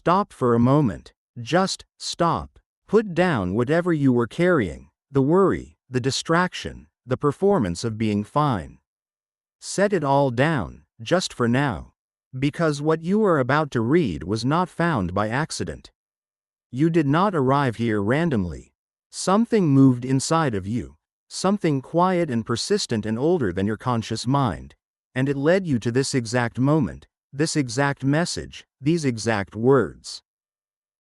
Stop for a moment. Just stop. Put down whatever you were carrying, the worry, the distraction, the performance of being fine. Set it all down, just for now. Because what you are about to read was not found by accident. You did not arrive here randomly. Something moved inside of you, something quiet and persistent and older than your conscious mind, and it led you to this exact moment, this exact message, these exact words.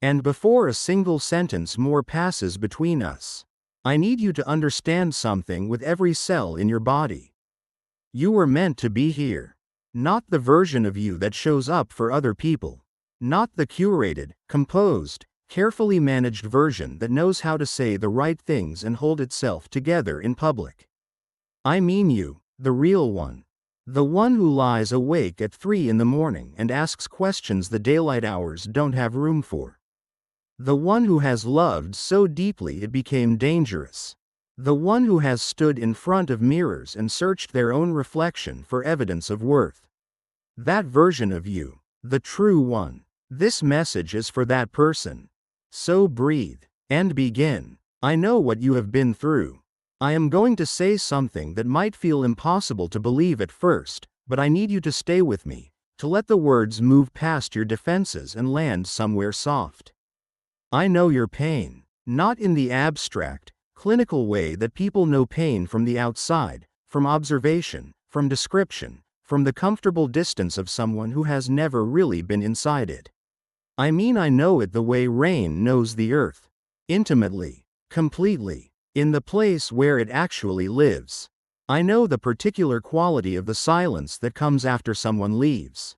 And before a single sentence more passes between us, I need you to understand something with every cell in your body. You were meant to be here. Not the version of you that shows up for other people. Not the curated, composed, carefully managed version that knows how to say the right things and hold itself together in public. I mean you, the real one. The one who lies awake at 3 in the morning and asks questions the daylight hours don't have room for. The one who has loved so deeply it became dangerous. The one who has stood in front of mirrors and searched their own reflection for evidence of worth. That version of you, the true one. This message is for that person. So breathe and begin. I know what you have been through. I am going to say something that might feel impossible to believe at first, but I need you to stay with me, to let the words move past your defenses and land somewhere soft. I know your pain, not in the abstract, clinical way that people know pain from the outside, from observation, from description, from the comfortable distance of someone who has never really been inside it. I mean, I know it the way rain knows the earth. Intimately, completely, in the place where it actually lives. I know the particular quality of the silence that comes after someone leaves.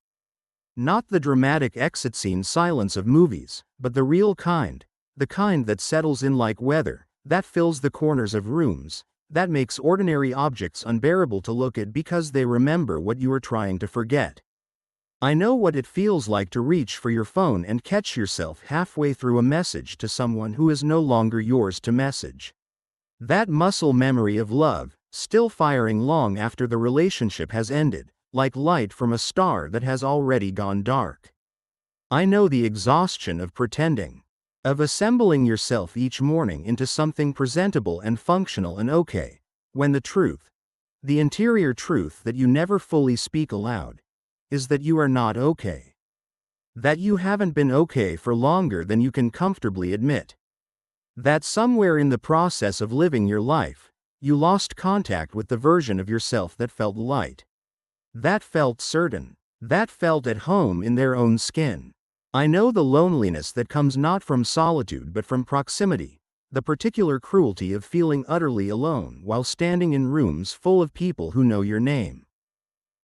Not the dramatic exit scene silence of movies, but the real kind, the kind that settles in like weather, that fills the corners of rooms, that makes ordinary objects unbearable to look at because they remember what you are trying to forget. I know what it feels like to reach for your phone and catch yourself halfway through a message to someone who is no longer yours to message. That muscle memory of love, still firing long after the relationship has ended, like light from a star that has already gone dark. I know the exhaustion of pretending, of assembling yourself each morning into something presentable and functional and okay, when the truth, the interior truth that you never fully speak aloud, is that you are not okay. That you haven't been okay for longer than you can comfortably admit. That somewhere in the process of living your life, you lost contact with the version of yourself that felt light. That felt certain. That felt at home in their own skin. I know the loneliness that comes not from solitude but from proximity, the particular cruelty of feeling utterly alone while standing in rooms full of people who know your name.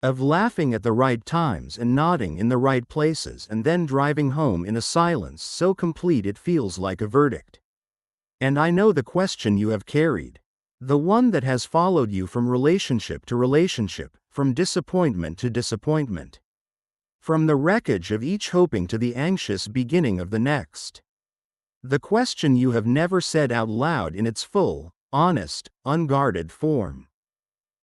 Of laughing at the right times and nodding in the right places and then driving home in a silence so complete it feels like a verdict. And I know the question you have carried. The one that has followed you from relationship to relationship, from disappointment to disappointment. From the wreckage of each hoping to the anxious beginning of the next. The question you have never said out loud in its full, honest, unguarded form.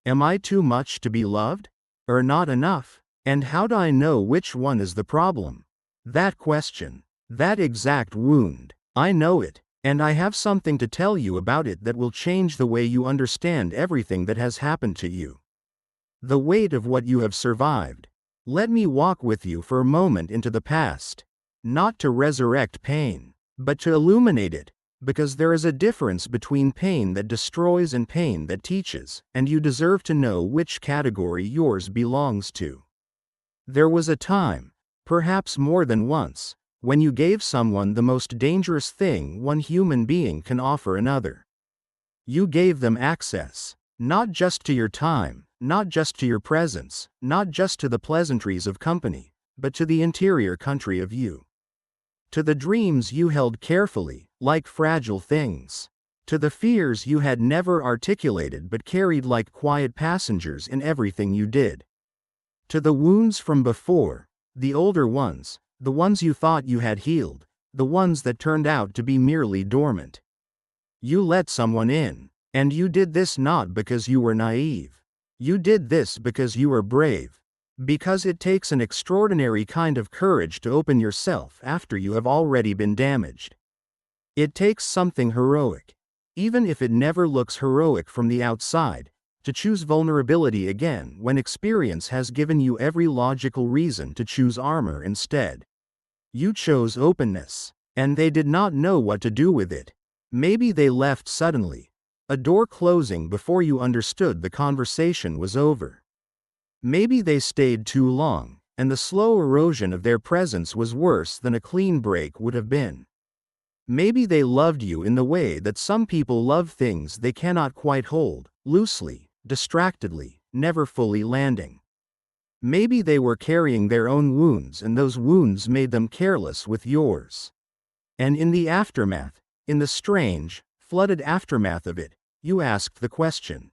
Am I too much to be loved? Or not enough? And how do I know which one is the problem? That question. That exact wound. I know it, and I have something to tell you about it that will change the way you understand everything that has happened to you. The weight of what you have survived. Let me walk with you for a moment into the past. Not to resurrect pain, but to illuminate it, because there is a difference between pain that destroys and pain that teaches, and you deserve to know which category yours belongs to. There was a time, perhaps more than once, when you gave someone the most dangerous thing one human being can offer another. You gave them access, not just to your time, not just to your presence, not just to the pleasantries of company, but to the interior country of you. To the dreams you held carefully, like fragile things. To the fears you had never articulated but carried like quiet passengers in everything you did. To the wounds from before, the older ones, the ones you thought you had healed, the ones that turned out to be merely dormant. You let someone in, and you did this not because you were naive. You did this because you were brave. Because it takes an extraordinary kind of courage to open yourself after you have already been damaged. It takes something heroic, even if it never looks heroic from the outside, to choose vulnerability again when experience has given you every logical reason to choose armor instead. You chose openness, and they did not know what to do with it. Maybe they left suddenly, a door closing before you understood the conversation was over. Maybe they stayed too long, and the slow erosion of their presence was worse than a clean break would have been. Maybe they loved you in the way that some people love things they cannot quite hold, loosely, distractedly, never fully landing. Maybe they were carrying their own wounds and those wounds made them careless with yours. And in the aftermath, in the strange, flooded aftermath of it, you asked the question.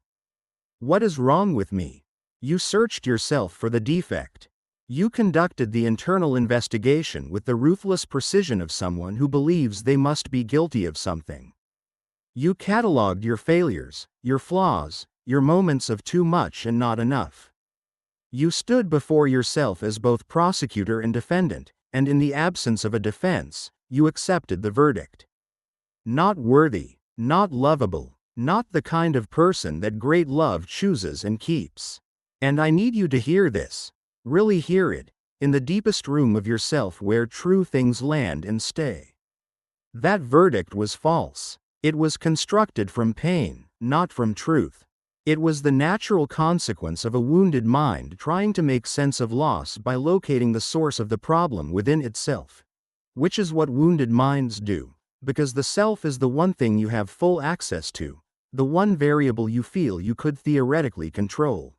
What is wrong with me? You searched yourself for the defect. You conducted the internal investigation with the ruthless precision of someone who believes they must be guilty of something. You catalogued your failures, your flaws, your moments of too much and not enough. You stood before yourself as both prosecutor and defendant, and in the absence of a defense, you accepted the verdict. Not worthy, not lovable, not the kind of person that great love chooses and keeps. And I need you to hear this, really hear it, in the deepest room of yourself where true things land and stay. That verdict was false. It was constructed from pain, not from truth. It was the natural consequence of a wounded mind trying to make sense of loss by locating the source of the problem within itself. Which is what wounded minds do, because the self is the one thing you have full access to, the one variable you feel you could theoretically control.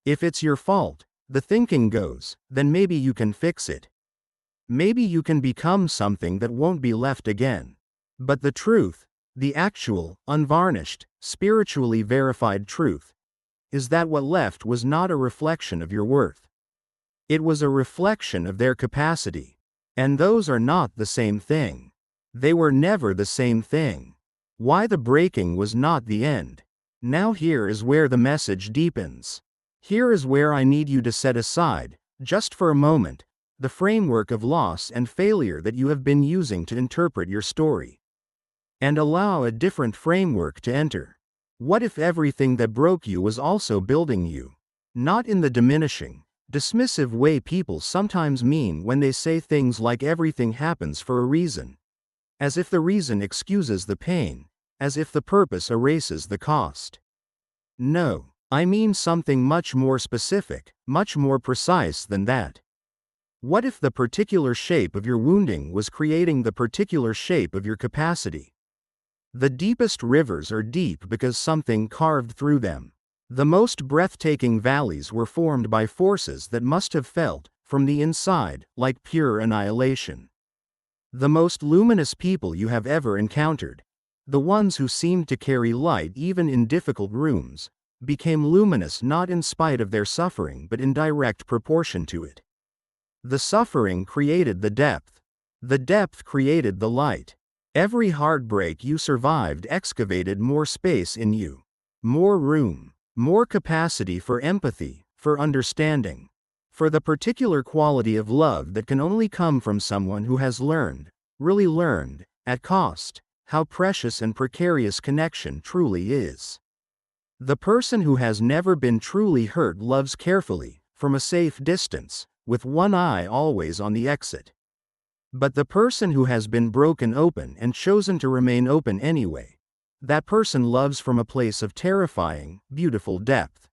If it's your fault, the thinking goes, then maybe you can fix it. Maybe you can become something that won't be left again. But the truth, the actual, unvarnished, spiritually verified truth, is that what left was not a reflection of your worth. It was a reflection of their capacity. And those are not the same thing. They were never the same thing. Why the breaking was not the end. Now here is where the message deepens. Here is where I need you to set aside, just for a moment, the framework of loss and failure that you have been using to interpret your story. And allow a different framework to enter. What if everything that broke you was also building you? Not in the diminishing, dismissive way people sometimes mean when they say things like everything happens for a reason. As if the reason excuses the pain, as if the purpose erases the cost. No. I mean something much more specific, much more precise than that. What if the particular shape of your wounding was creating the particular shape of your capacity? The deepest rivers are deep because something carved through them. The most breathtaking valleys were formed by forces that must have felt, from the inside, like pure annihilation. The most luminous people you have ever encountered, the ones who seemed to carry light even in difficult rooms, became luminous not in spite of their suffering but in direct proportion to it. The suffering created the depth. The depth created the light. Every heartbreak you survived excavated more space in you. More room. More capacity for empathy, for understanding. For the particular quality of love that can only come from someone who has learned, really learned, at cost, how precious and precarious connection truly is. The person who has never been truly hurt loves carefully, from a safe distance, with one eye always on the exit. But the person who has been broken open and chosen to remain open anyway, that person loves from a place of terrifying, beautiful depth.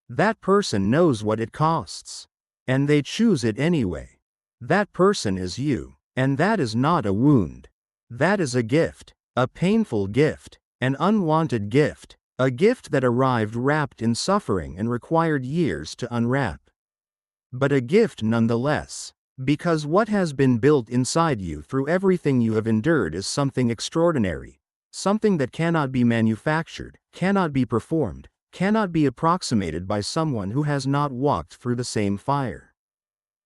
That person knows what it costs. And they choose it anyway. That person is you. And that is not a wound. That is a gift. A painful gift. An unwanted gift. A gift that arrived wrapped in suffering and required years to unwrap. But a gift nonetheless. Because what has been built inside you through everything you have endured is something extraordinary. Something that cannot be manufactured, cannot be performed, cannot be approximated by someone who has not walked through the same fire.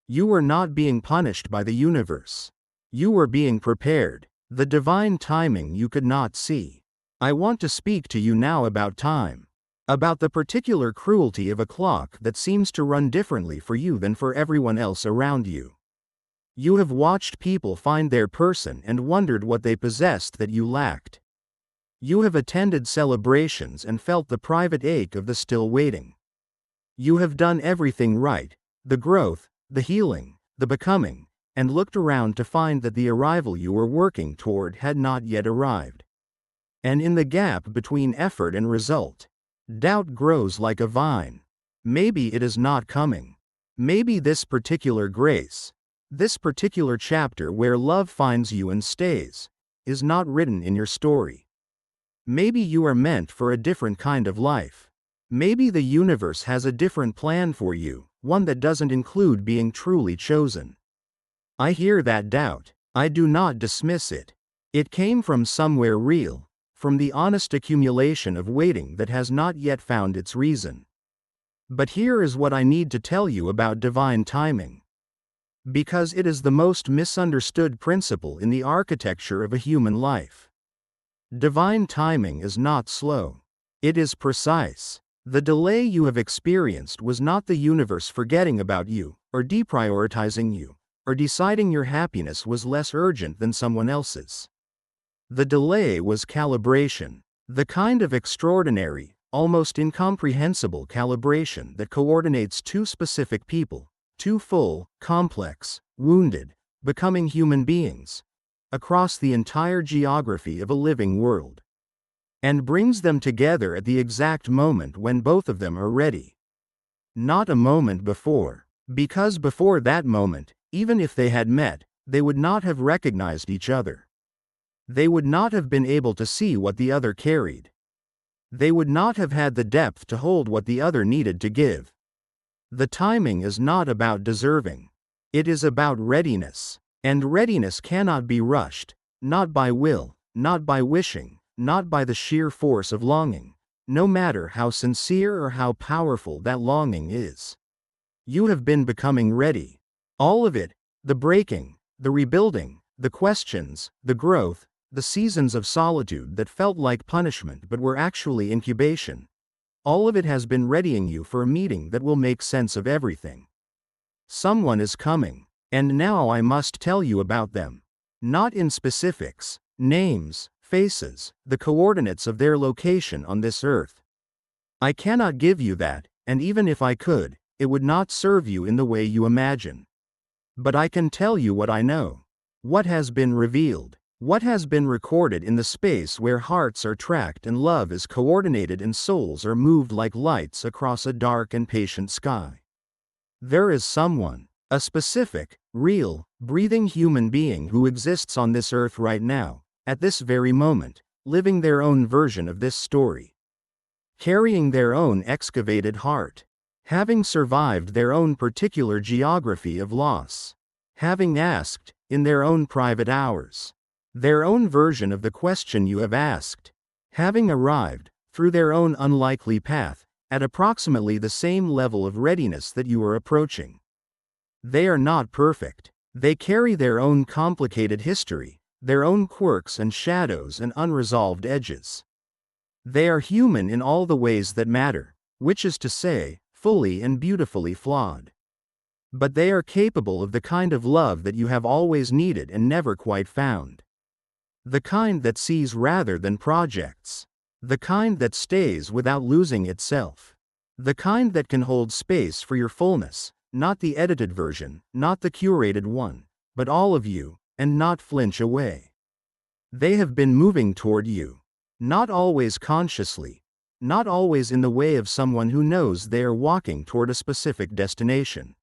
You were not being punished by the universe. You were being prepared. The divine timing you could not see. I want to speak to you now about time. About the particular cruelty of a clock that seems to run differently for you than for everyone else around you. You have watched people find their person and wondered what they possessed that you lacked. You have attended celebrations and felt the private ache of the still waiting. You have done everything right, the growth, the healing, the becoming, and looked around to find that the arrival you were working toward had not yet arrived. And in the gap between effort and result, doubt grows like a vine. Maybe it is not coming. Maybe this particular grace, this particular chapter where love finds you and stays, is not written in your story. Maybe you are meant for a different kind of life. Maybe the universe has a different plan for you, one that doesn't include being truly chosen. I hear that doubt. I do not dismiss it. It came from somewhere real, from the honest accumulation of waiting that has not yet found its reason. But here is what I need to tell you about divine timing. Because it is the most misunderstood principle in the architecture of a human life. Divine timing is not slow. It is precise. The delay you have experienced was not the universe forgetting about you, or deprioritizing you, or deciding your happiness was less urgent than someone else's. The delay was calibration, the kind of extraordinary, almost incomprehensible calibration that coordinates two specific people, two full, complex, wounded, becoming human beings, across the entire geography of a living world. And brings them together at the exact moment when both of them are ready. Not a moment before, because before that moment, even if they had met, they would not have recognized each other. They would not have been able to see what the other carried. They would not have had the depth to hold what the other needed to give. The timing is not about deserving. It is about readiness. And readiness cannot be rushed, not by will, not by wishing, not by the sheer force of longing, no matter how sincere or how powerful that longing is. You have been becoming ready. All of it, the breaking, the rebuilding, the questions, the growth, the seasons of solitude that felt like punishment but were actually incubation. All of it has been readying you for a meeting that will make sense of everything. Someone is coming, and now I must tell you about them. Not in specifics, names, faces, the coordinates of their location on this earth. I cannot give you that, and even if I could, it would not serve you in the way you imagine. But I can tell you what I know. What has been revealed. What has been recorded in the space where hearts are tracked and love is coordinated and souls are moved like lights across a dark and patient sky. There is someone, a specific, real, breathing human being who exists on this earth right now, at this very moment, living their own version of this story. Carrying their own excavated heart. Having survived their own particular geography of loss. Having asked, in their own private hours, their own version of the question you have asked. Having arrived, through their own unlikely path, at approximately the same level of readiness that you are approaching. They are not perfect. They carry their own complicated history, their own quirks and shadows and unresolved edges. They are human in all the ways that matter, which is to say, fully and beautifully flawed. But they are capable of the kind of love that you have always needed and never quite found. The kind that sees rather than projects. The kind that stays without losing itself. The kind that can hold space for your fullness, not the edited version, not the curated one, but all of you, and not flinch away. They have been moving toward you. Not always consciously. Not always in the way of someone who knows they are walking toward a specific destination.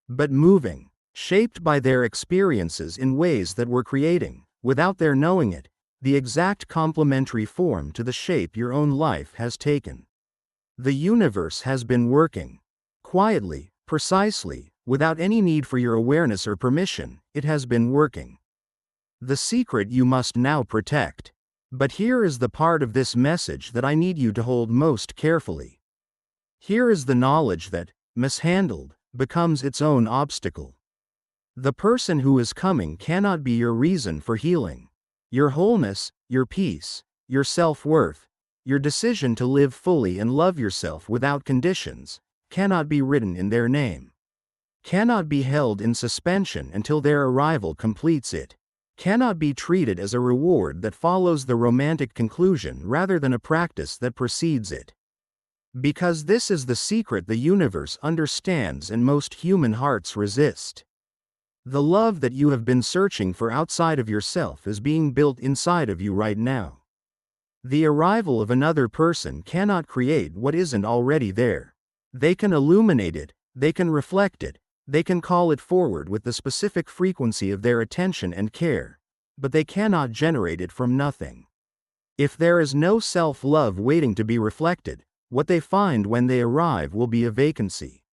But moving, shaped by their experiences in ways that were creating, without their knowing it, the exact complementary form to the shape your own life has taken. The universe has been working. Quietly, precisely, without any need for your awareness or permission, it has been working. The secret you must now protect. But here is the part of this message that I need you to hold most carefully. Here is the knowledge that, mishandled, becomes its own obstacle. The person who is coming cannot be your reason for healing. Your wholeness, your peace, your self-worth, Your decision to live fully and love yourself without conditions cannot be written in their name, cannot be held in suspension until their arrival completes it, cannot be treated as a reward that follows the romantic conclusion rather than a practice that precedes it. Because this is the secret the universe understands and most human hearts resist. The love that you have been searching for outside of yourself is being built inside of you right now. The arrival of another person cannot create what isn't already there. They can illuminate it, they can reflect it, they can call it forward with the specific frequency of their attention and care, but they cannot generate it from nothing. If there is no self-love waiting to be reflected, what they find when they arrive will be a vacancy.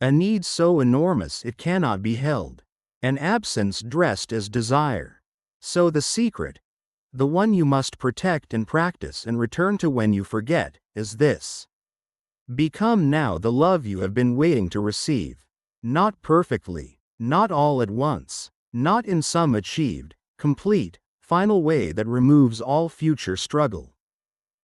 A need so enormous it cannot be held. An absence dressed as desire. So the secret, the one you must protect and practice and return to when you forget, is this. Become now the love you have been waiting to receive. Not perfectly, not all at once, not in some achieved, complete, final way that removes all future struggle.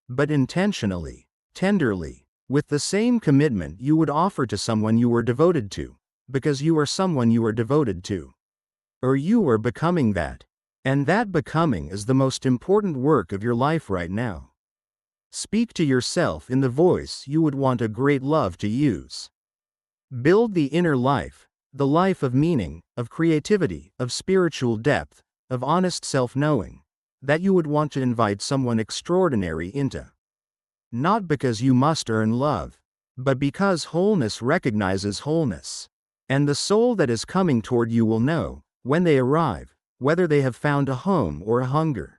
But intentionally, tenderly, with the same commitment you would offer to someone you were devoted to, because you are someone you are devoted to. Or you are becoming that. And that becoming is the most important work of your life right now. Speak to yourself in the voice you would want a great love to use. Build the inner life, the life of meaning, of creativity, of spiritual depth, of honest self-knowing, that you would want to invite someone extraordinary into. Not because you must earn love, but because wholeness recognizes wholeness. And the soul that is coming toward you will know, when they arrive, whether they have found a home or a hunger.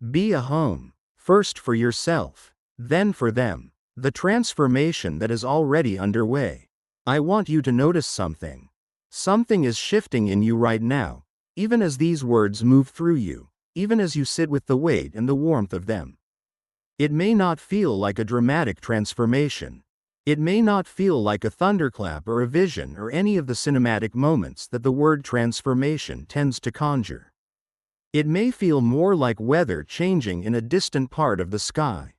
Be a home, first for yourself, then for them. The transformation that is already underway. I want you to notice something. Something is shifting in you right now, even as these words move through you, even as you sit with the weight and the warmth of them. It may not feel like a dramatic transformation. It may not feel like a thunderclap or a vision or any of the cinematic moments that the word transformation tends to conjure. It may feel more like weather changing in a distant part of the sky.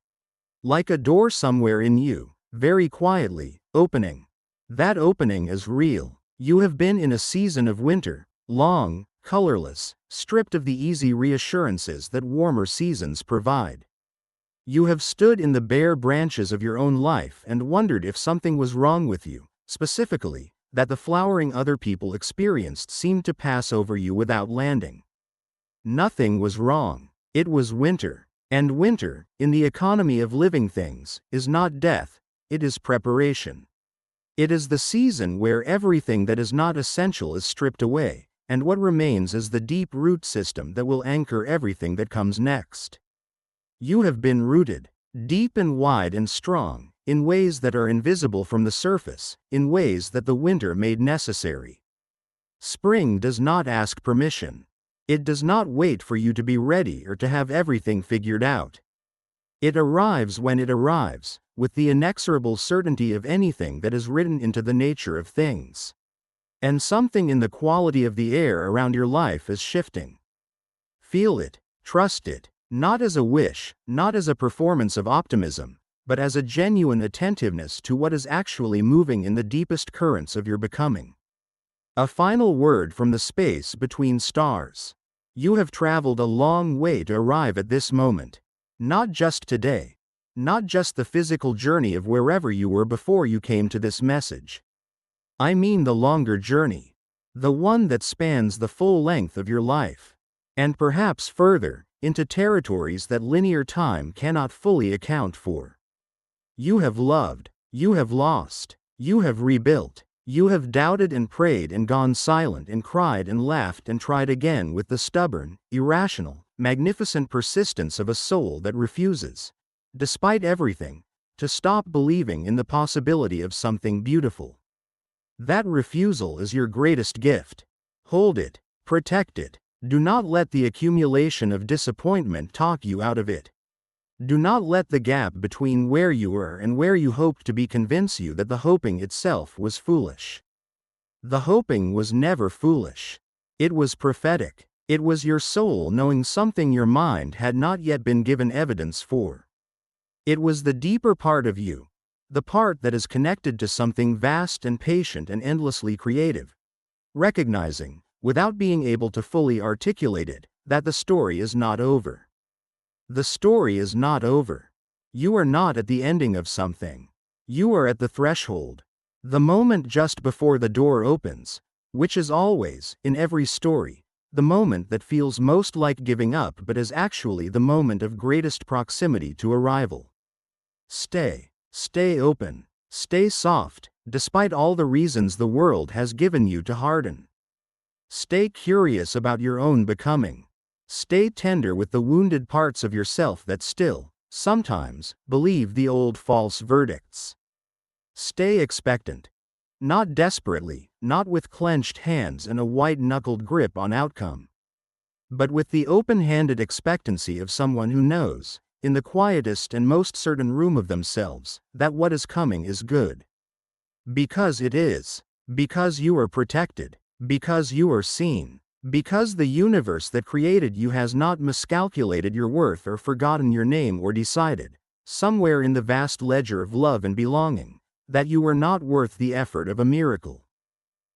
Like a door somewhere in you, very quietly, opening. That opening is real. You have been in a season of winter, long, colorless, stripped of the easy reassurances that warmer seasons provide. You have stood in the bare branches of your own life and wondered if something was wrong with you, specifically, that the flowering other people experienced seemed to pass over you without landing. Nothing was wrong. It was winter. And winter, in the economy of living things, is not death, it is preparation. It is the season where everything that is not essential is stripped away, and what remains is the deep root system that will anchor everything that comes next. You have been rooted, deep and wide and strong, in ways that are invisible from the surface, in ways that the winter made necessary. Spring does not ask permission. It does not wait for you to be ready or to have everything figured out. It arrives when it arrives, with the inexorable certainty of anything that is written into the nature of things. And something in the quality of the air around your life is shifting. Feel it, trust it, not as a wish, not as a performance of optimism, but as a genuine attentiveness to what is actually moving in the deepest currents of your becoming. A final word from the space between stars. You have traveled a long way to arrive at this moment. Not just today. Not just the physical journey of wherever you were before you came to this message. I mean the longer journey. The one that spans the full length of your life. And perhaps further, into territories that linear time cannot fully account for. You have loved. You have lost. You have rebuilt. You have doubted and prayed and gone silent and cried and laughed and tried again with the stubborn, irrational, magnificent persistence of a soul that refuses, despite everything, to stop believing in the possibility of something beautiful. That refusal is your greatest gift. Hold it, protect it. Do not let the accumulation of disappointment talk you out of it. Do not let the gap between where you were and where you hoped to be convince you that the hoping itself was foolish. The hoping was never foolish. It was prophetic. It was your soul knowing something your mind had not yet been given evidence for. It was the deeper part of you, the part that is connected to something vast and patient and endlessly creative, recognizing, without being able to fully articulate it, that the story is not over. The story is not over. You are not at the ending of something. You are at the threshold. The moment just before the door opens, which is always, in every story, the moment that feels most like giving up but is actually the moment of greatest proximity to arrival. Stay open, stay soft, despite all the reasons the world has given you to harden. Stay curious about your own becoming. Stay tender with the wounded parts of yourself that still, sometimes, believe the old false verdicts. Stay expectant. Not desperately, not with clenched hands and a white-knuckled grip on outcome, but with the open-handed expectancy of someone who knows, in the quietest and most certain room of themselves, that what is coming is good. Because it is. Because you are protected. Because you are seen. Because the universe that created you has not miscalculated your worth or forgotten your name or decided, somewhere in the vast ledger of love and belonging, that you were not worth the effort of a miracle.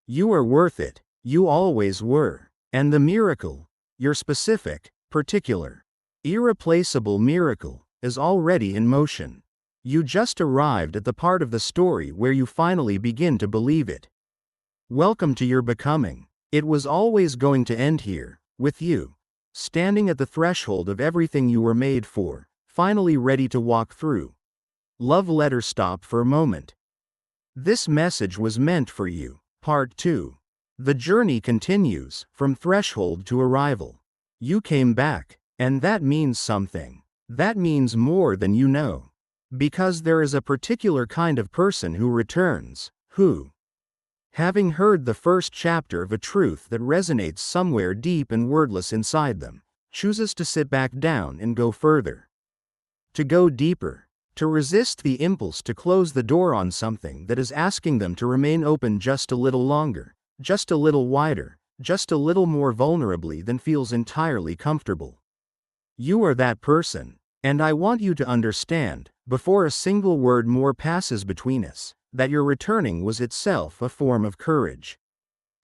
You are worth it. You always were. And the miracle, your specific, particular, irreplaceable miracle, is already in motion. You just arrived at the part of the story where you finally begin to believe it. Welcome to your becoming. It was always going to end here, with you, standing at the threshold of everything you were made for, finally ready to walk through. Love letter. Stop for a moment. This message was meant for you. Part 2. The journey continues, from threshold to arrival. You came back, and that means something. That means more than you know. Because there is a particular kind of person who returns, who, having heard the first chapter of a truth that resonates somewhere deep and wordless inside them, chooses to sit back down and go further. To go deeper. To resist the impulse to close the door on something that is asking them to remain open just a little longer, just a little wider, just a little more vulnerably than feels entirely comfortable. You are that person, and I want you to understand, before a single word more passes between us, that your returning was itself a form of courage.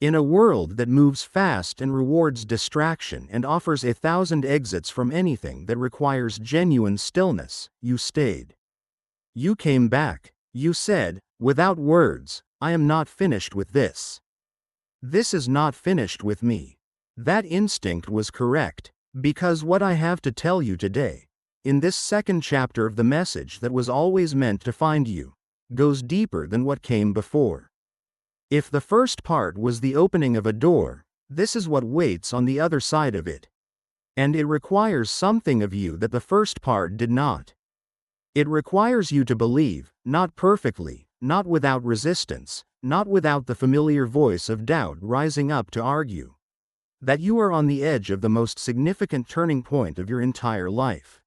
In a world that moves fast and rewards distraction and offers 1,000 exits from anything that requires genuine stillness, you stayed. You came back. You said, without words, I am not finished with this. This is not finished with me. That instinct was correct, because what I have to tell you today, in this second chapter of the message that was always meant to find you, goes deeper than what came before. If the first part was the opening of a door, this is what waits on the other side of it. And it requires something of you that the first part did not. It requires you to believe, not perfectly, not without resistance, not without the familiar voice of doubt rising up to argue, that you are on the edge of the most significant turning point of your entire life.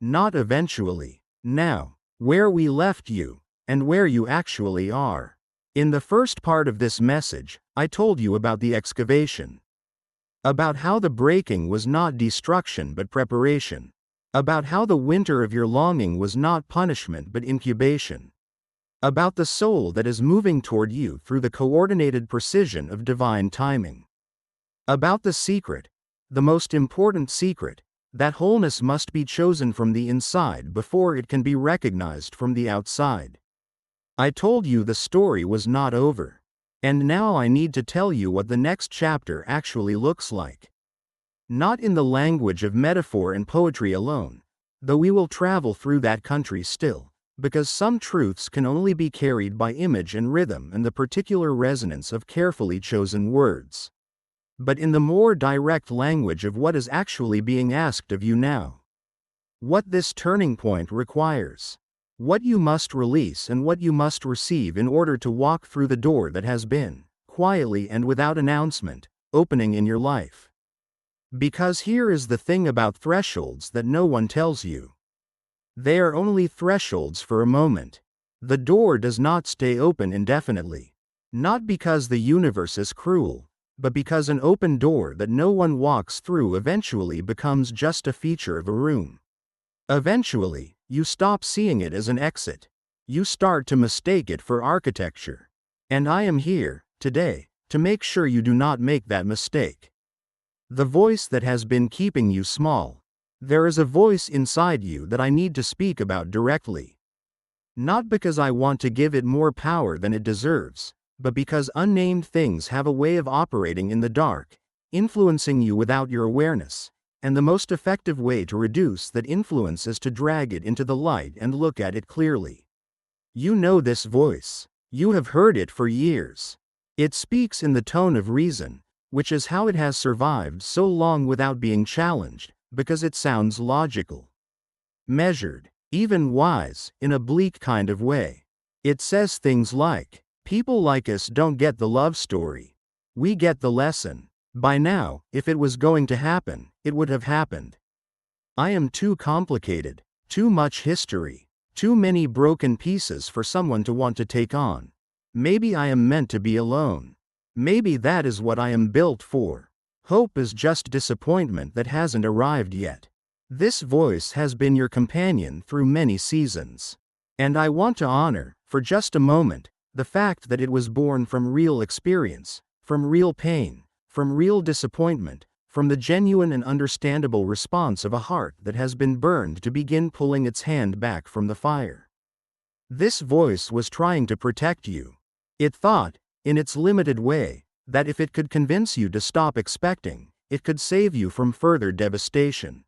Not eventually, now, where we left you, and where you actually are. In the first part of this message, I told you about the excavation. About how the breaking was not destruction but preparation. About how the winter of your longing was not punishment but incubation. About the soul that is moving toward you through the coordinated precision of divine timing. About the secret, the most important secret, that wholeness must be chosen from the inside before it can be recognized from the outside. I told you the story was not over. And now I need to tell you what the next chapter actually looks like. Not in the language of metaphor and poetry alone, though we will travel through that country still, because some truths can only be carried by image and rhythm and the particular resonance of carefully chosen words. But in the more direct language of what is actually being asked of you now. What this turning point requires. What you must release and what you must receive in order to walk through the door that has been, quietly and without announcement, opening in your life. Because here is the thing about thresholds that no one tells you. They are only thresholds for a moment. The door does not stay open indefinitely. Not because the universe is cruel, but because an open door that no one walks through eventually becomes just a feature of a room. Eventually, You stop seeing it as an exit. You start to mistake it for architecture. And I am here, today, to make sure you do not make that mistake. The voice that has been keeping you small. There is a voice inside you that I need to speak about directly. Not because I want to give it more power than it deserves, but because unnamed things have a way of operating in the dark, influencing you without your awareness, and the most effective way to reduce that influence is to drag it into the light and look at it clearly. You know this voice. You have heard it for years. It speaks in the tone of reason, which is how it has survived so long without being challenged, because it sounds logical, measured, even wise, in a bleak kind of way. It says things like, people like us don't get the love story. We get the lesson. By now, if it was going to happen, it would have happened. I am too complicated, too much history, too many broken pieces for someone to want to take on. Maybe I am meant to be alone. Maybe that is what I am built for. Hope is just disappointment that hasn't arrived yet. This voice has been your companion through many seasons. And I want to honor, for just a moment, the fact that it was born from real experience, from real pain, from real disappointment, from the genuine and understandable response of a heart that has been burned to begin pulling its hand back from the fire. This voice was trying to protect you. It thought, in its limited way, that if it could convince you to stop expecting, it could save you from further devastation.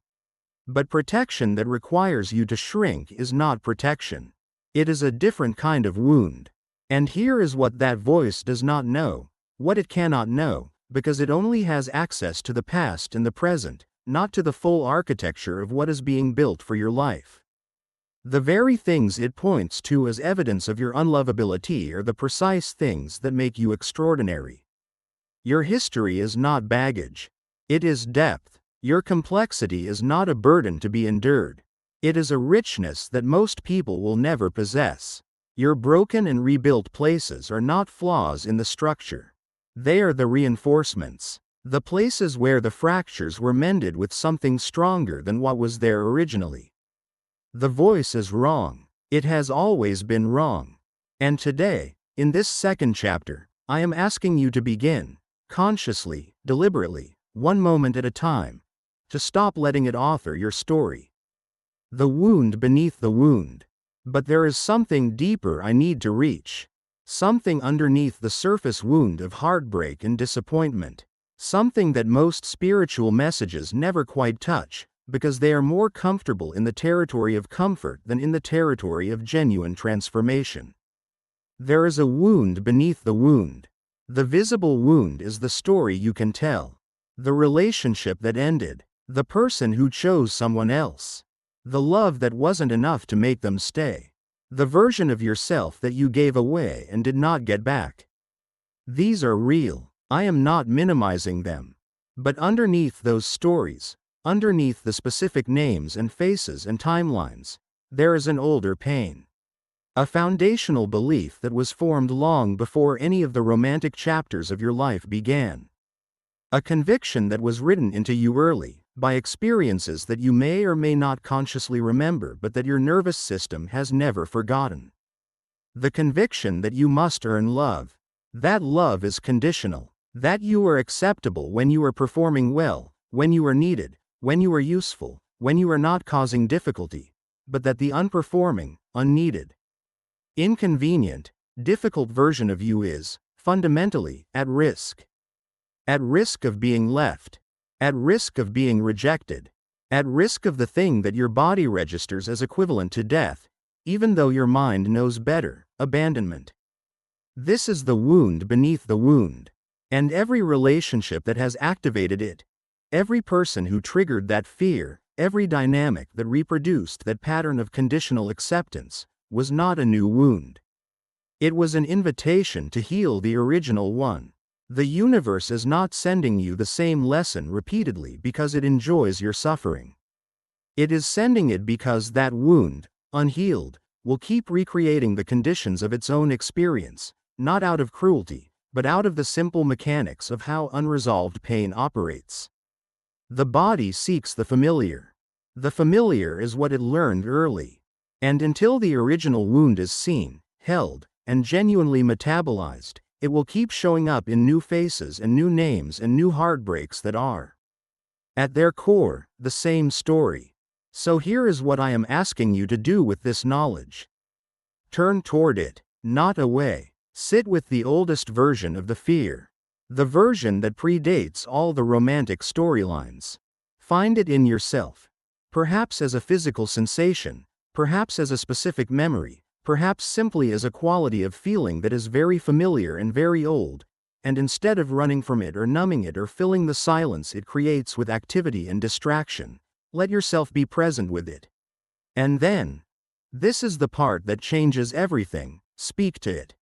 But protection that requires you to shrink is not protection. It is a different kind of wound. And here is what that voice does not know, what it cannot know, because it only has access to the past and the present, not to the full architecture of what is being built for your life. The very things it points to as evidence of your unlovability are the precise things that make you extraordinary. Your history is not baggage. It is depth. Your complexity is not a burden to be endured. It is a richness that most people will never possess. Your broken and rebuilt places are not flaws in the structure. They are the reinforcements. The places where the fractures were mended with something stronger than what was there originally. The voice is wrong. It has always been wrong. And today, in this second chapter, I am asking you to begin, consciously, deliberately, one moment at a time, to stop letting it author your story. The wound beneath the wound. But there is something deeper I need to reach. Something underneath the surface wound of heartbreak and disappointment. Something that most spiritual messages never quite touch, because they are more comfortable in the territory of comfort than in the territory of genuine transformation. There is a wound beneath the wound. The visible wound is the story you can tell. The relationship that ended. The person who chose someone else. The love that wasn't enough to make them stay. The version of yourself that you gave away and did not get back. These are real. I am not minimizing them. But underneath those stories, underneath the specific names and faces and timelines, there is an older pain. A foundational belief that was formed long before any of the romantic chapters of your life began. A conviction that was written into you early, by experiences that you may or may not consciously remember but that your nervous system has never forgotten. The conviction that you must earn love. That love is conditional. That you are acceptable when you are performing well, when you are needed, when you are useful, when you are not causing difficulty, but that the unperforming, unneeded, inconvenient, difficult version of you is, fundamentally, at risk. At risk of being left. At risk of being rejected. At risk of the thing that your body registers as equivalent to death, even though your mind knows better, abandonment. This is the wound beneath the wound. And every relationship that has activated it, every person who triggered that fear, every dynamic that reproduced that pattern of conditional acceptance, was not a new wound. It was an invitation to heal the original one. The universe is not sending you the same lesson repeatedly because it enjoys your suffering. It is sending it because that wound, unhealed, will keep recreating the conditions of its own experience, not out of cruelty, but out of the simple mechanics of how unresolved pain operates. The body seeks the familiar. The familiar is what it learned early. And until the original wound is seen, held, and genuinely metabolized, it will keep showing up in new faces and new names and new heartbreaks that are, at their core, the same story. So here is what I am asking you to do with this knowledge. Turn toward it, not away. Sit with the oldest version of the fear. The version that predates all the romantic storylines. Find it in yourself. Perhaps as a physical sensation, perhaps as a specific memory, perhaps simply as a quality of feeling that is very familiar and very old, and instead of running from it or numbing it or filling the silence it creates with activity and distraction, let yourself be present with it. And then, this is the part that changes everything, speak to it.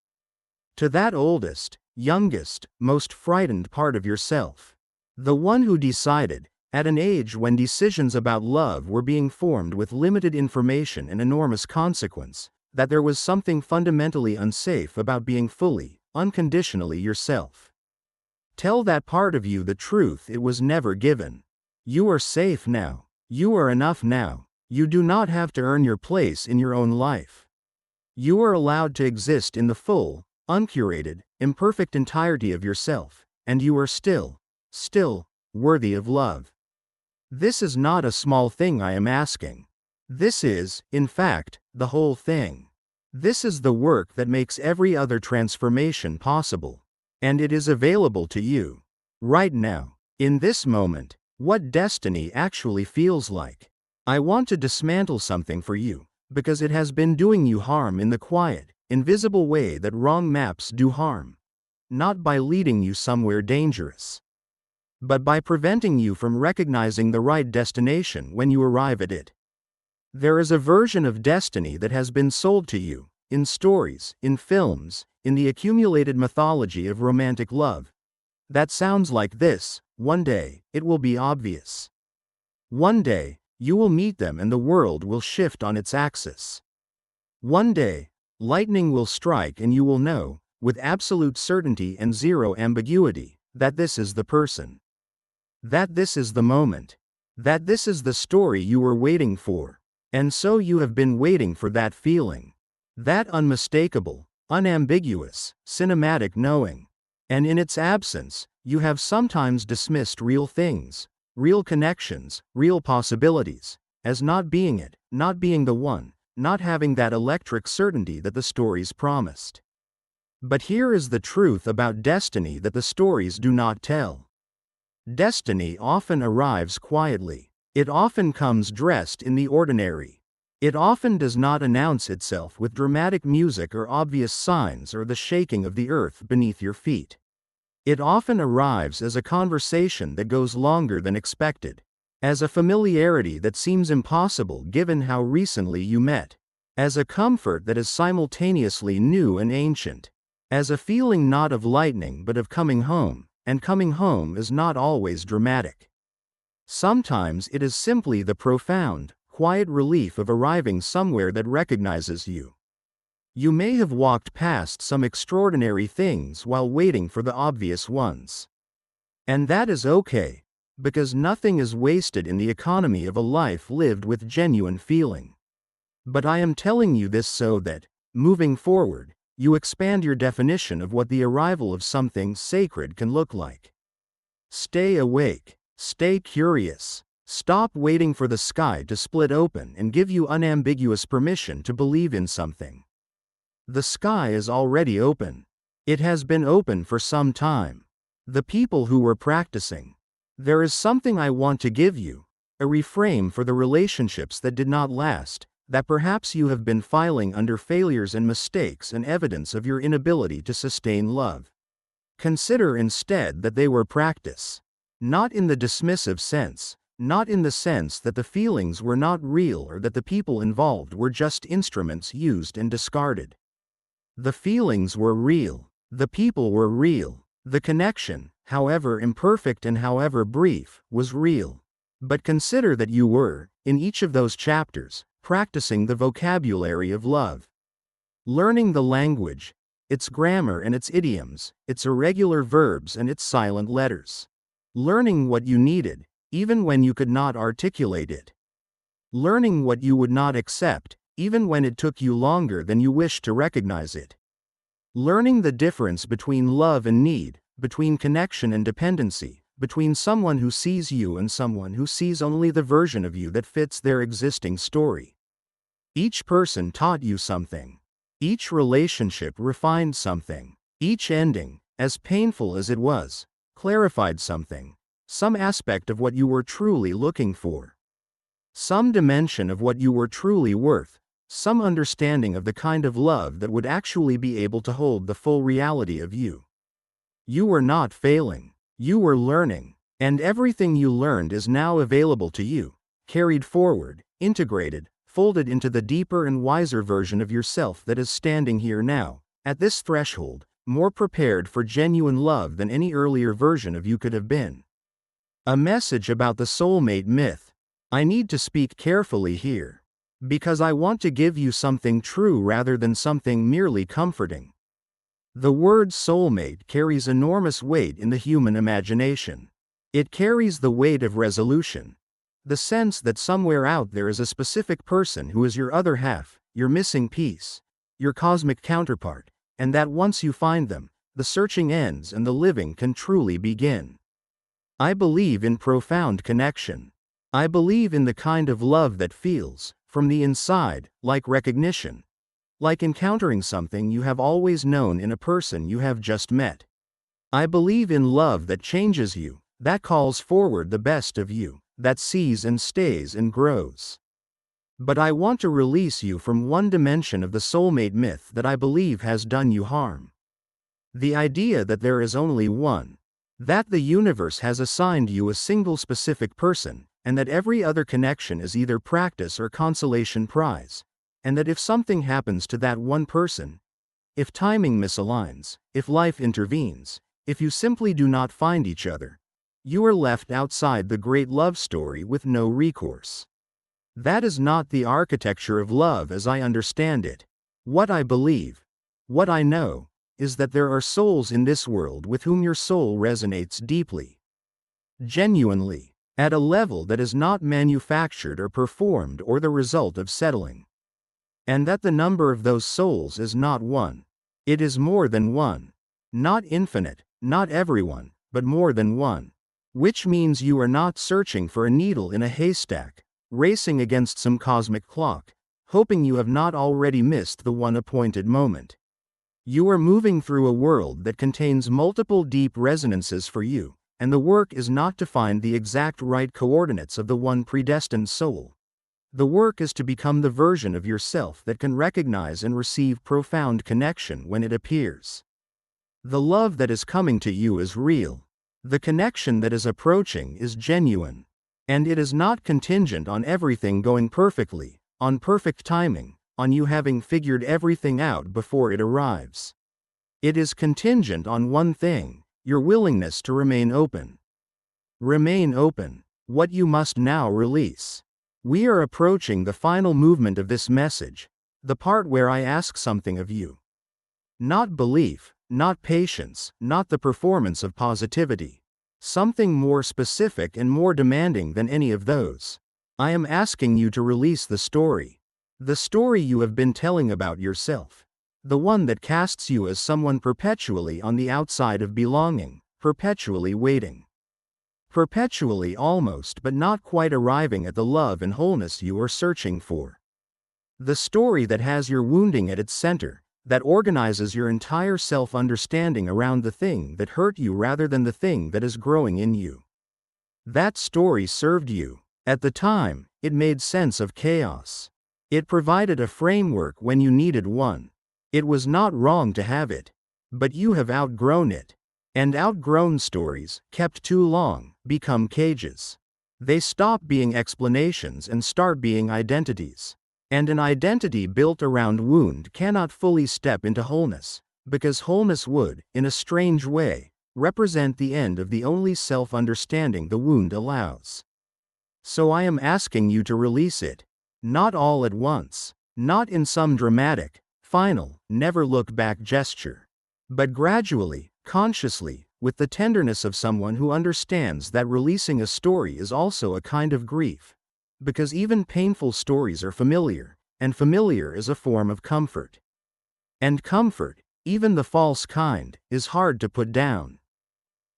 To that oldest, youngest, most frightened part of yourself. The one who decided, at an age when decisions about love were being formed with limited information and enormous consequence, that there was something fundamentally unsafe about being fully, unconditionally yourself. Tell that part of you the truth it was never given. You are safe now. You are enough now. You do not have to earn your place in your own life. You are allowed to exist in the full, uncurated, imperfect entirety of yourself, and you are still, worthy of love. This is not a small thing I am asking. This is, in fact, the whole thing. This is the work that makes every other transformation possible. And it is available to you. Right now, in this moment, what destiny actually feels like. I want to dismantle something for you, because it has been doing you harm in the quiet, invisible way that wrong maps do harm. Not by leading you somewhere dangerous, but by preventing you from recognizing the right destination when you arrive at it. There is a version of destiny that has been sold to you, in stories, in films, in the accumulated mythology of romantic love. That sounds like this: one day, it will be obvious. One day, you will meet them and the world will shift on its axis. One day, lightning will strike and you will know, with absolute certainty and zero ambiguity, that this is the person. That this is the moment. That this is the story you were waiting for. And so you have been waiting for that feeling. That unmistakable, unambiguous, cinematic knowing. And in its absence, you have sometimes dismissed real things, real connections, real possibilities, as not being it, not being the one, not having that electric certainty that the stories promised. But here is the truth about destiny that the stories do not tell. Destiny often arrives quietly. It often comes dressed in the ordinary. It often does not announce itself with dramatic music or obvious signs or the shaking of the earth beneath your feet. It often arrives as a conversation that goes longer than expected, as a familiarity that seems impossible given how recently you met, as a comfort that is simultaneously new and ancient, as a feeling not of lightning but of coming home. And coming home is not always dramatic. Sometimes it is simply the profound, quiet relief of arriving somewhere that recognizes you. You may have walked past some extraordinary things while waiting for the obvious ones. And that is okay, because nothing is wasted in the economy of a life lived with genuine feeling. But I am telling you this so that, moving forward, you expand your definition of what the arrival of something sacred can look like. Stay awake. Stay curious. Stop waiting for the sky to split open and give you unambiguous permission to believe in something. The sky is already open. It has been open for some time. The people who were practicing. There is something I want to give you, a reframe for the relationships that did not last, that perhaps you have been filing under failures and mistakes and evidence of your inability to sustain love. Consider instead that they were practice. Not in the dismissive sense, not in the sense that the feelings were not real or that the people involved were just instruments used and discarded. The feelings were real. The people were real. The connection, however imperfect and however brief, was real. But consider that you were, in each of those chapters, practicing the vocabulary of love. Learning the language, its grammar and its idioms, its irregular verbs and its silent letters. Learning what you needed, even when you could not articulate it. Learning what you would not accept, even when it took you longer than you wished to recognize it. Learning the difference between love and need, between connection and dependency, between someone who sees you and someone who sees only the version of you that fits their existing story. Each person taught you something. Each relationship refined something. Each ending, as painful as it was, clarified something. Some aspect of what you were truly looking for. Some dimension of what you were truly worth. Some understanding of the kind of love that would actually be able to hold the full reality of you. You were not failing. You were learning. And everything you learned is now available to you, carried forward, integrated, folded into the deeper and wiser version of yourself that is standing here now, at this threshold, more prepared for genuine love than any earlier version of you could have been. A message about the soulmate myth. I need to speak carefully here, because I want to give you something true rather than something merely comforting. The word soulmate carries enormous weight in the human imagination. It carries the weight of resolution. The sense that somewhere out there is a specific person who is your other half, your missing piece, your cosmic counterpart, and that once you find them, the searching ends and the living can truly begin. I believe in profound connection. I believe in the kind of love that feels, from the inside, like recognition. Like encountering something you have always known in a person you have just met. I believe in love that changes you, that calls forward the best of you, that sees and stays and grows. But I want to release you from one dimension of the soulmate myth that I believe has done you harm. The idea that there is only one. That the universe has assigned you a single specific person, and that every other connection is either practice or consolation prize. And that if something happens to that one person, if timing misaligns, if life intervenes, if you simply do not find each other, you are left outside the great love story with no recourse. That is not the architecture of love as I understand it. What I believe, what I know, is that there are souls in this world with whom your soul resonates deeply. Genuinely, at a level that is not manufactured or performed or the result of settling. And that the number of those souls is not one. It is more than one. Not infinite, not everyone, but more than one. Which means you are not searching for a needle in a haystack, racing against some cosmic clock, hoping you have not already missed the one appointed moment. You are moving through a world that contains multiple deep resonances for you, and the work is not to find the exact right coordinates of the one predestined soul. The work is to become the version of yourself that can recognize and receive profound connection when it appears. The love that is coming to you is real. The connection that is approaching is genuine. And it is not contingent on everything going perfectly, on perfect timing, on you having figured everything out before it arrives. It is contingent on one thing, your willingness to remain open. Remain open. What you must now release. We are approaching the final movement of this message, the part where I ask something of you. Not belief, not patience, not the performance of positivity. Something more specific and more demanding than any of those. I am asking you to release the story. The story you have been telling about yourself. The one that casts you as someone perpetually on the outside of belonging, perpetually waiting. Perpetually almost but not quite arriving at the love and wholeness you are searching for. The story that has your wounding at its center, that organizes your entire self-understanding around the thing that hurt you rather than the thing that is growing in you. That story served you. At the time, it made sense of chaos. It provided a framework when you needed one. It was not wrong to have it. But you have outgrown it. And outgrown stories, kept too long, become cages. They stop being explanations and start being identities. And an identity built around wound cannot fully step into wholeness, because wholeness would, in a strange way, represent the end of the only self-understanding the wound allows. So I am asking you to release it. Not all at once. Not in some dramatic, final, never-look-back gesture. But gradually, consciously, with the tenderness of someone who understands that releasing a story is also a kind of grief. Because even painful stories are familiar, and familiar is a form of comfort. And comfort, even the false kind, is hard to put down.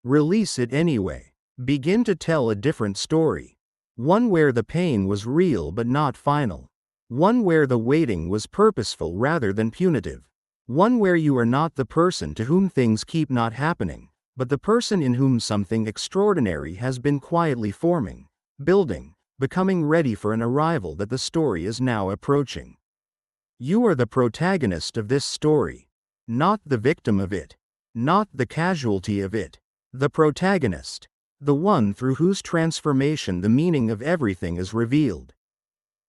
Release it anyway. Begin to tell a different story. One where the pain was real but not final. One where the waiting was purposeful rather than punitive. One where you are not the person to whom things keep not happening, but the person in whom something extraordinary has been quietly forming, building, becoming ready for an arrival that the story is now approaching. You are the protagonist of this story, not the victim of it, not the casualty of it, the protagonist, the one through whose transformation the meaning of everything is revealed.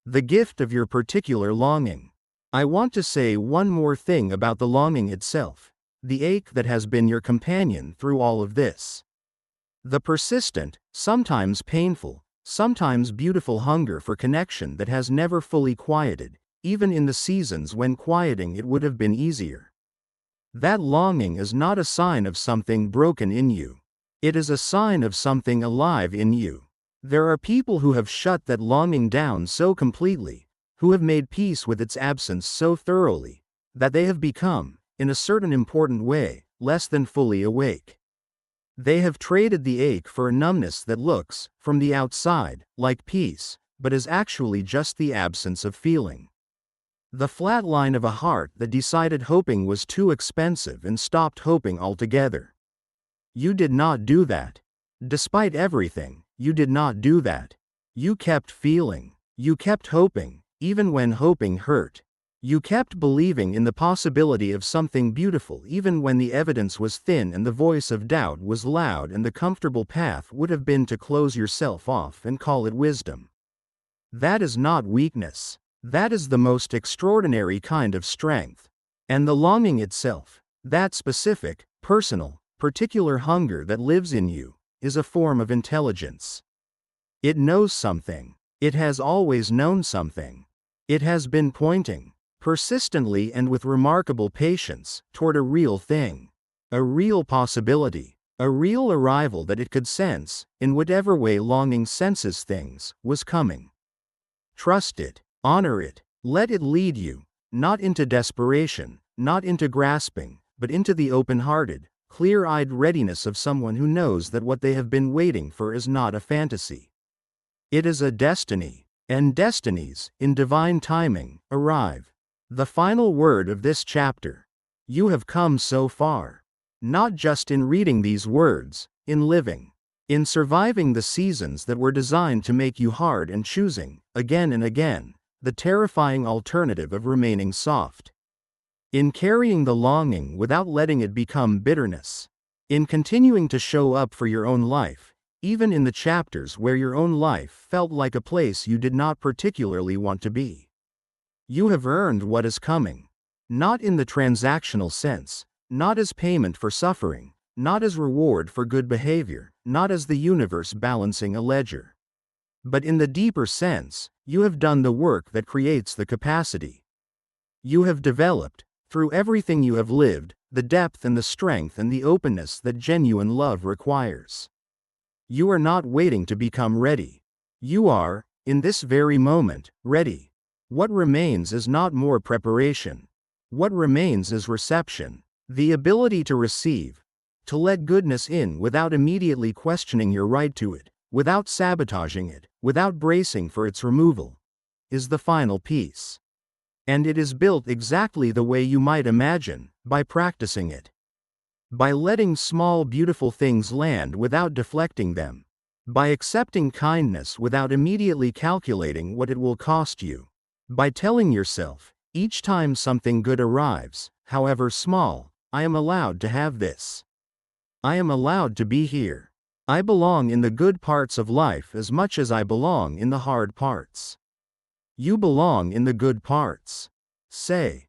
The gift of your particular longing. I want to say one more thing about the longing itself, the ache that has been your companion through all of this. The persistent, sometimes painful, sometimes beautiful hunger for connection that has never fully quieted, even in the seasons when quieting it would have been easier. That longing is not a sign of something broken in you. It is a sign of something alive in you. There are people who have shut that longing down so completely, who have made peace with its absence so thoroughly, that they have become, in a certain important way, less than fully awake. They have traded the ache for a numbness that looks, from the outside, like peace, but is actually just the absence of feeling. The flat line of a heart that decided hoping was too expensive and stopped hoping altogether. You did not do that. Despite everything, you did not do that. You kept feeling. You kept hoping, even when hoping hurt. You kept believing in the possibility of something beautiful even when the evidence was thin and the voice of doubt was loud, and the comfortable path would have been to close yourself off and call it wisdom. That is not weakness. That is the most extraordinary kind of strength. And the longing itself, that specific, personal, particular hunger that lives in you, is a form of intelligence. It knows something. It has always known something. It has been pointing, persistently and with remarkable patience, toward a real thing. A real possibility. A real arrival that it could sense, in whatever way longing senses things, was coming. Trust it. Honor it. Let it lead you, not into desperation, not into grasping, but into the open-hearted, clear-eyed readiness of someone who knows that what they have been waiting for is not a fantasy. It is a destiny, and destinies, in divine timing, arrive. The final word of this chapter. You have come so far. Not just in reading these words, in living. In surviving the seasons that were designed to make you hard and choosing, again and again, the terrifying alternative of remaining soft. In carrying the longing without letting it become bitterness. In continuing to show up for your own life, even in the chapters where your own life felt like a place you did not particularly want to be. You have earned what is coming. Not in the transactional sense, not as payment for suffering, not as reward for good behavior, not as the universe balancing a ledger. But in the deeper sense, you have done the work that creates the capacity. You have developed, through everything you have lived, the depth and the strength and the openness that genuine love requires. You are not waiting to become ready. You are, in this very moment, ready. What remains is not more preparation. What remains is reception. The ability to receive, to let goodness in without immediately questioning your right to it, without sabotaging it, without bracing for its removal, is the final piece. And it is built exactly the way you might imagine, by practicing it. By letting small beautiful things land without deflecting them. By accepting kindness without immediately calculating what it will cost you. By telling yourself, each time something good arrives, however small, I am allowed to have this. I am allowed to be here. I belong in the good parts of life as much as I belong in the hard parts. You belong in the good parts. Say,